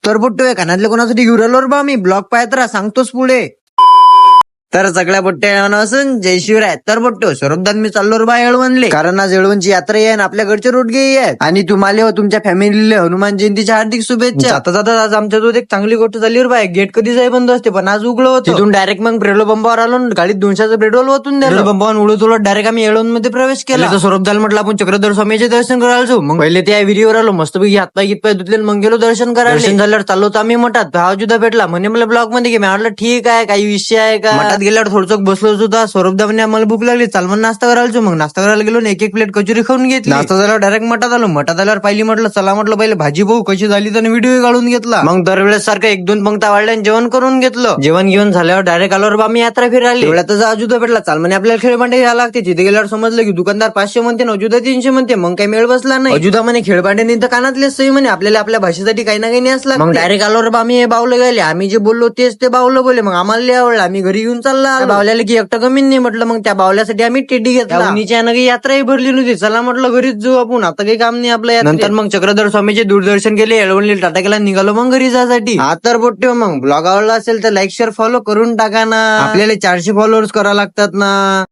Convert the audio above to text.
तर बुट्टो कानातले कोणासाठी घेऊन राहिलो रे बा मी ब्लॉग पाहत राहा सांगतोच पुढे. तर सगळ्या बुट्ट्या असून जय शिवराय. तर बुट्टो स्वरूपदान मी चाललो रे बा येळवणले, कारण आज येळवणची यात्रा आहे आणि आपल्या घरचे रोडगे आहेत. आणि तुम्हाला व तुमच्या फॅमिलीला हनुमान जयंतीच्या हार्दिक शुभेच्छा. जाता जाता आज आमच्या दूध एक चांगली गोष्ट झाली रे बा. गेट कधीच बंद असते पण आज उघडं होतं. तिथून डायरेक्ट मग पेट्रोल पंपावर आलो, गाडीत 200चं पेट्रोल ओतून दिलं. पंपावर उडत उलट डायरेक्ट आम्ही येळवण मध्ये प्रवेश केला. तर स्वरूपदाल म्हटलं आपण चक्रधर स्वामीचे दर्शन करायला जाऊ. मग पहिले त्या विहिरीवर आलो, मस्तपैकी हातपाय गीतपाय धुतले, मग गेलो दर्शन करायला. दर्शन झाल्यावर चाललो तर आम्ही मठात. भावजुदा भेटला, म्हणे मला ब्लॉग मध्ये घे. मी म्हटलं ठीक आहे, काही विषय आहे का. मठात गेल्यावर थोडं बसलो सुद्धा. स्वरूपदा म्हणे आम्हाला भूक लागली, चाल मग नाश्ता करायला. मग नाश्ता करायला गेलो, एक एक प्लेट कचोरी खाऊन घेतली. नाश्ता झाल्यावर डायरेक्ट मठात आलो. मठात आल्यावर पहिली म्हटलं चला, म्हटलं पहिले भाजी भाऊ कशी झाली तर व्हिडिओ काढून घेतला. मग दरवेळेस सारखं 1-2 पंक्ता वाढल्या आणि जेवण करून घेतलं. जेवण घेऊन झाल्यावर डायरेक्ट आल्यावर बा मी यात्रा फिरायला. एवढ्यातच अजुदा भेटला, चाल म्हणे आपल्याला खेळबांडे घ्यायला लागते. तिथे गेल्यावर समजलं की दुकानदार 500 म्हणते ना अजुदा 300 म्हणते. मग काही मेळ बसला नाही. अजुदा म्हणे खेळबांडे नाही तर कानातले सही म्हणे, आपल्याला आपल्या भाषेसाठी काही ना काही नाही असला. मग डायरेक्ट आल्यावर बा आम्ही बावलं गेले. आम्ही जे बोललो तेच ते बावलं बोले. मग आम्हाला आवडलं, आम्ही घरी घेऊन चालला. बावल्याला की एकटं कमी नाही म्हटलं. मग त्या बावल्यासाठी आम्ही टेडी घेतला. यात्राही भरली नव्हती. चला म्हटलं घरीच जाऊ आपण, आता काही काम नाही आपल्या. नंतर मग चक्रधर स्वामीचे दूरदर्शन केले, येळवणले टाटा केला, निघालो मग घरी जायसाठी. हा तर बोट्टे मग ब्लॉग आवडला असेल तर लाईक शेअर फॉलो करून टाका ना. आपल्याला 400 फॉलोअर्स करावं लागतात ना.